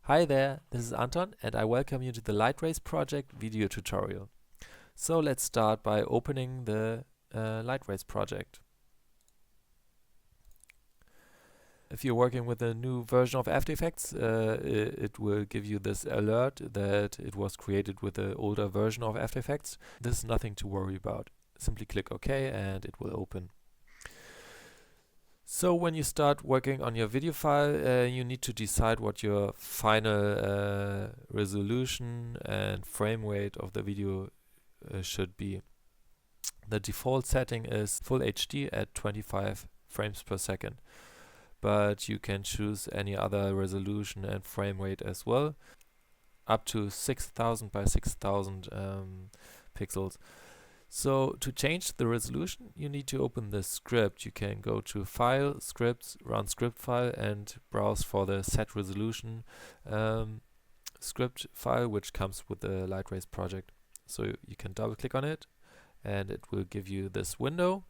Hi there, this is Anton and I welcome you to the Lightrace project video tutorial. So let's start by opening the Lightrace project. If you're working with a new version of After Effects, it will give you this alert that it was created with an older version of After Effects. This is nothing to worry about. Simply click OK and it will open. So when you start working on your video file, you need to decide what your final resolution and frame rate of the video should be. The default setting is Full HD at 25 frames per second, but you can choose any other resolution and frame rate as well, up to 6000 by 6000 pixels. So to change the resolution, you need to open the script. You can go to File, Scripts, Run Script File, and browse for the Set Resolution script file, which comes with the Lightrace project. So you can double click on it, and it will give you this window.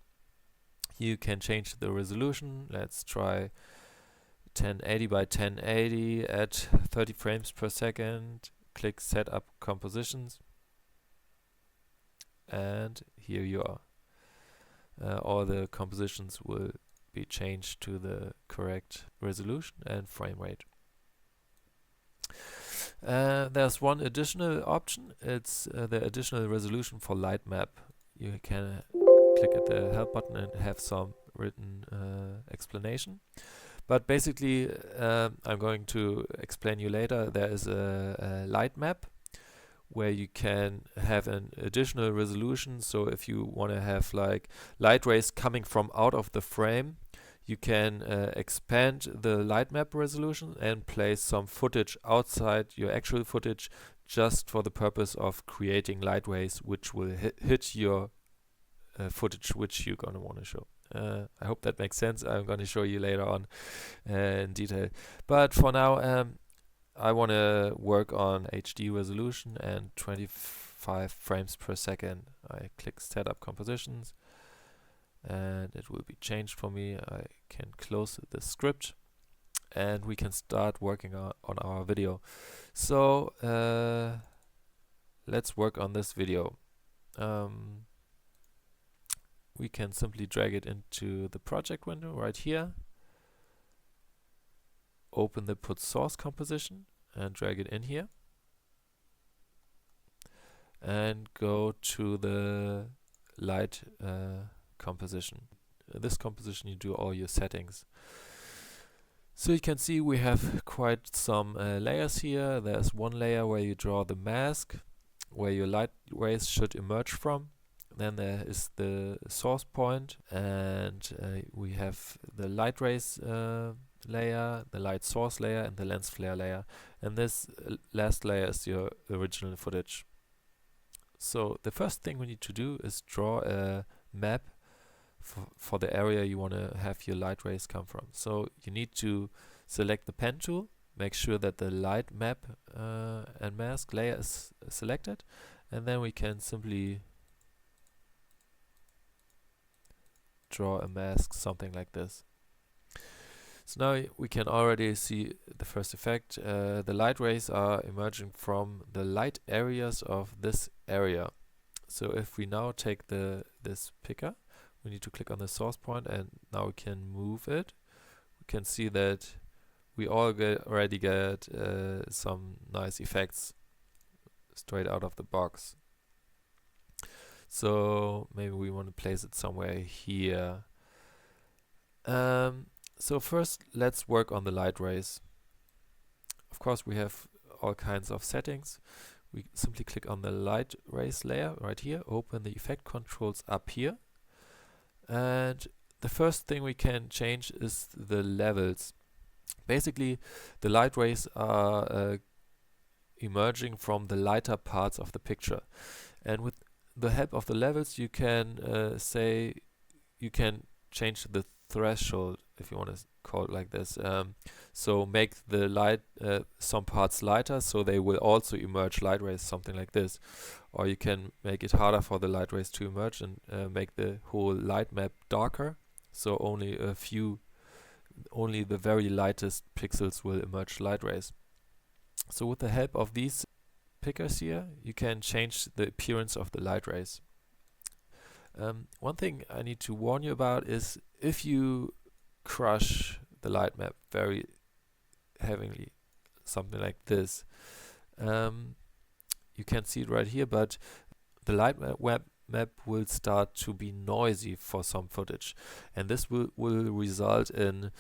You can change the resolution. Let's try 1080 by 1080 at 30 frames per second. Click Set Up Compositions. And here you are. All the compositions will be changed to the correct resolution and frame rate. There's one additional option. It's the additional resolution for light map. You can click at the help button and have some written explanation. But basically, I'm going to explain you later. There is a light map where you can have an additional resolution. So if you want to have like light rays coming from out of the frame, you can expand the light map resolution and place some footage outside your actual footage just for the purpose of creating light rays which will hit your footage which you're going to want to show. I hope that makes sense. I'm going to show you later on in detail. But for now, I want to work on HD resolution and 25 frames per second. I click Setup Compositions and it will be changed for me. I can close the script and we can start working on our video. So let's work on this video. We can simply drag it into the project window right here. Open the Put Source composition and drag it in here. And go to the light composition. This composition you do all your settings. So you can see we have quite some layers here. There's one layer where you draw the mask, where your light rays should emerge from. Then there is the source point, and we have the light rays layer, the light source layer, and the lens flare layer. And this last layer is your original footage. So the first thing we need to do is draw a map for the area you want to have your light rays come from. So you need to select the pen tool, make sure that the light map and mask layer is selected, and then we can simply draw a mask, something like this. So now we can already see the first effect. The light rays are emerging from the light areas of this area. So if we now take this picker, we need to click on the source point and now we can move it. We can see that we already get some nice effects straight out of the box. So maybe we want to place it somewhere here. So first let's work on the light rays. Of course we have all kinds of settings. We simply click on the light rays layer right here, open the effect controls up here, and the first thing we can change is the levels. Basically the light rays are emerging from the lighter parts of the picture, and with the help of the levels you can say you can change the threshold, if you want to call it like this. So make the light some parts lighter so they will also emerge light rays, something like this. Or you can make it harder for the light rays to emerge and make the whole light map darker, so only the very lightest pixels will emerge light rays. So with the help of these pickers here, you can change the appearance of the light rays. One thing I need to warn you about is if you crush the light map very heavily, something like this, you can see it right here, but the light map will start to be noisy for some footage, and this will result in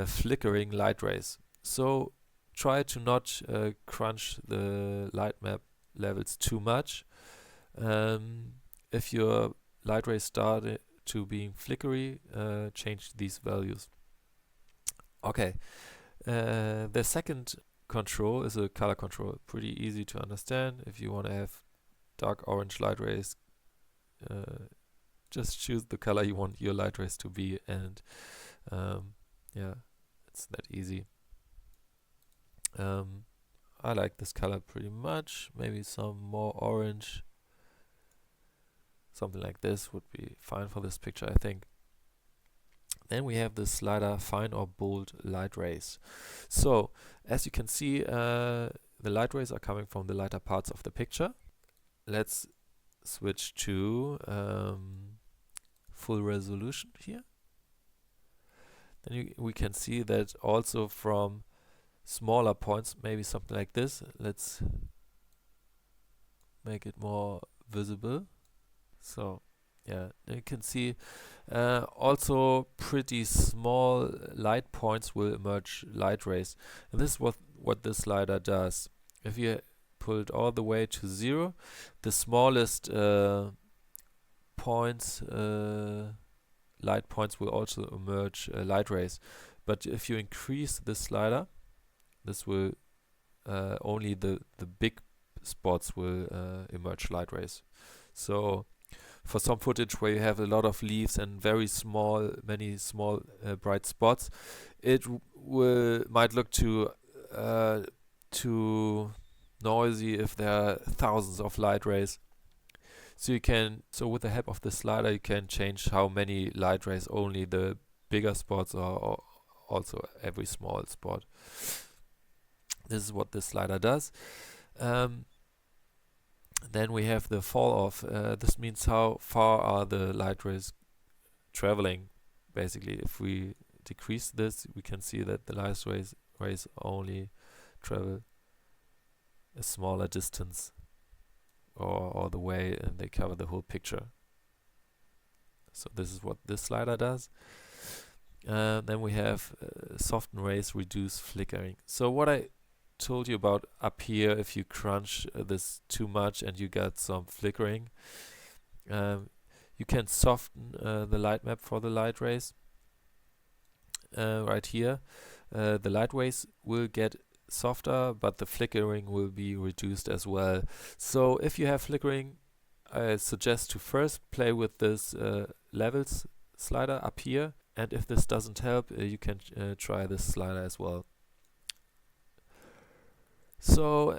flickering light rays. So try to not crunch the light map levels too much. If your light rays start to being flickery, change these values. Okay, the second control is a color control. Pretty easy to understand. If you want to have dark orange light rays, just choose the color you want your light rays to be, and yeah, it's that easy. I like this color pretty much. Maybe some more orange. Something like this would be fine for this picture, I think. Then we have the slider fine or bold light rays. So as you can see, the light rays are coming from the lighter parts of the picture. Let's switch to full resolution here. Then we can see that also from smaller points, maybe something like this. Let's make it more visible. So yeah, you can see also pretty small light points will emerge light rays, and this is what this slider does. If you pull it all the way to 0, the smallest points, light points will also emerge light rays. But if you increase this slider, this will only the big spots will emerge light rays. So for some footage where you have a lot of leaves and many small bright spots, it might look too noisy if there are thousands of light rays. So with the help of the slider, you can change how many light rays only the bigger spots or also every small spot. This is what this slider does. Then we have the fall off. This means how far are the light rays traveling. Basically, if we decrease this, we can see that the light rays only travel a smaller distance all the way, and they cover the whole picture. So this is what this slider does. Then we have soften rays, reduce flickering. So what I told you about up here, if you crunch this too much and you get some flickering, you can soften the light map for the light rays. Right here, the light rays will get softer, but the flickering will be reduced as well. So if you have flickering, I suggest to first play with this levels slider up here, and if this doesn't help, you can try this slider as well. So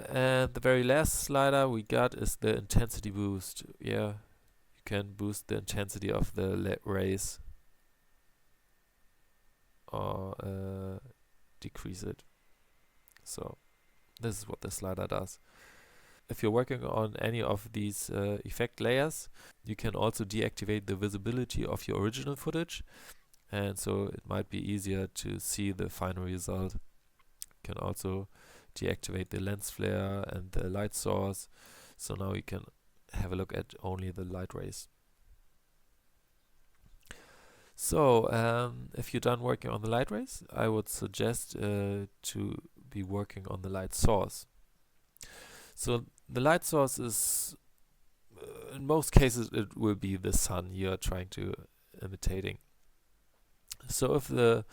the very last slider we got is the intensity boost. Yeah, you can boost the intensity of the rays or decrease it. So this is what the slider does. If you're working on any of these effect layers, you can also deactivate the visibility of your original footage, and so it might be easier to see the final result. You can also deactivate the lens flare and the light source, so now you can have a look at only the light rays. So if you're done working on the light rays, I would suggest to be working on the light source. So the light source is, in most cases, it will be the sun you're trying to imitating. So if the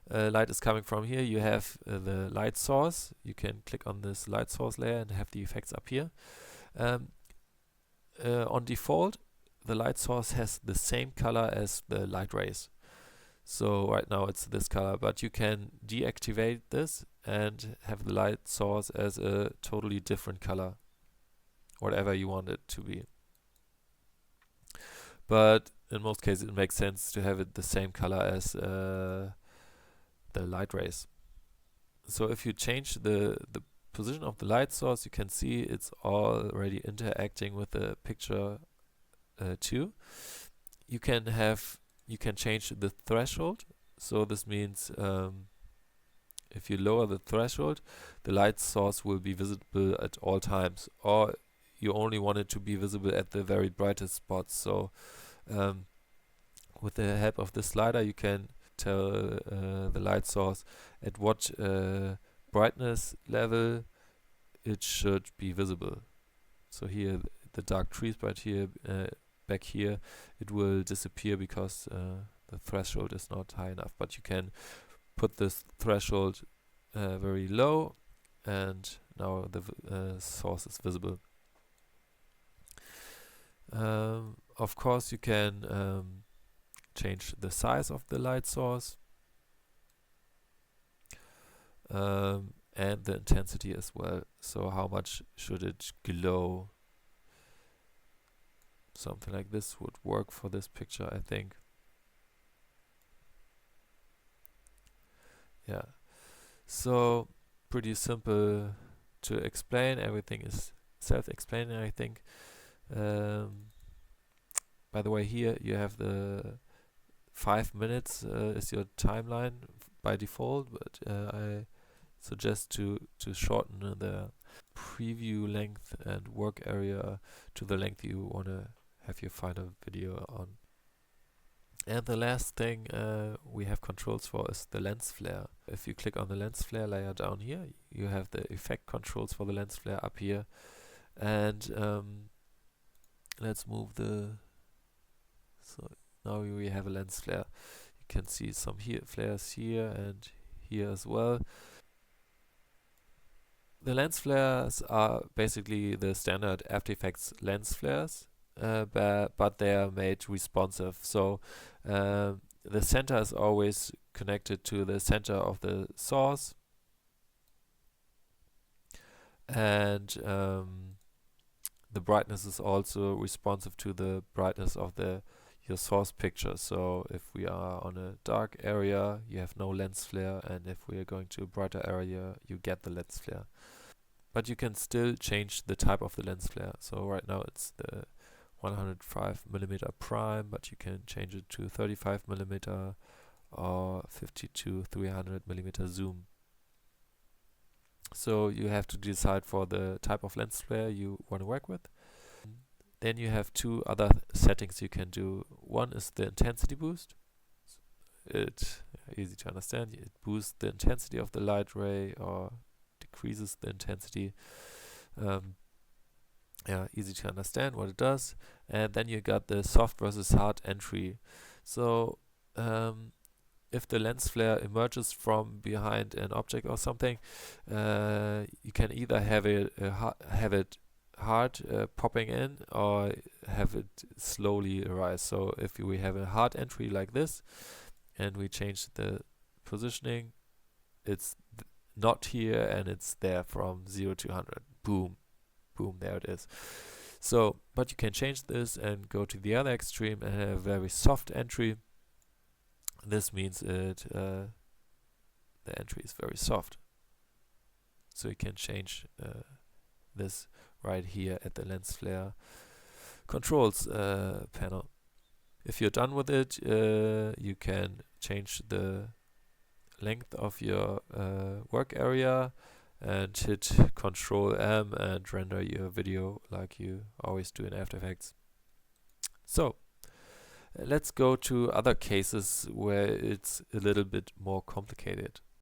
light is coming from here, you have the light source. You can click on this light source layer and have the effects up here. On default, the light source has the same color as the light rays. So right now it's this color, but you can deactivate this and have the light source as a totally different color, whatever you want it to be. But in most cases it makes sense to have it the same color as the light rays. So if you change the position of the light source, you can see it's already interacting with the picture too. You can change the threshold. So this means if you lower the threshold, the light source will be visible at all times, or you only want it to be visible at the very brightest spots. So with the help of this slider, you can tell the light source at what brightness level it should be visible. So here the dark trees, but here back here it will disappear because the threshold is not high enough. But you can put this threshold very low, and now the source is visible. Of course, you can change the size of the light source and the intensity as well. So how much should it glow? Something like this would work for this picture, I think. Yeah, so pretty simple to explain. Everything is self-explaining, I think. By the way, here you have the 5 minutes is your timeline by default, but I suggest to shorten the preview length and work area to the length you want to have your final video on. And the last thing we have controls for is the lens flare. If you click on the lens flare layer down here, you have the effect controls for the lens flare up here. And let's move the... So now we have a lens flare. You can see some flares here and here as well. The lens flares are basically the standard After Effects lens flares, but they are made responsive. So the center is always connected to the center of the source, and the brightness is also responsive to the brightness of your source picture. So if we are on a dark area, you have no lens flare, and if we are going to a brighter area, you get the lens flare. But you can still change the type of the lens flare. So right now it's the 105mm prime, but you can change it to 35mm or 50 to 300mm zoom. So you have to decide for the type of lens flare you want to work with. Then you have two other settings you can do. One is the intensity boost. It's easy to understand. It boosts the intensity of the light ray or decreases the intensity. Yeah, easy to understand what it does. And then you got the soft versus hard entry. So if the lens flare emerges from behind an object or something, you can either have it hard popping in, or have it slowly rise. So if we have a hard entry like this and we change the positioning, it's not here and it's there from 0 to 100. Boom, boom, there it is. So, but you can change this and go to the other extreme and have a very soft entry. This means the entry is very soft. So you can change this right here at the lens flare controls panel. If you're done with it, you can change the length of your work area and hit Ctrl M and render your video like you always do in After Effects. So let's go to other cases where it's a little bit more complicated.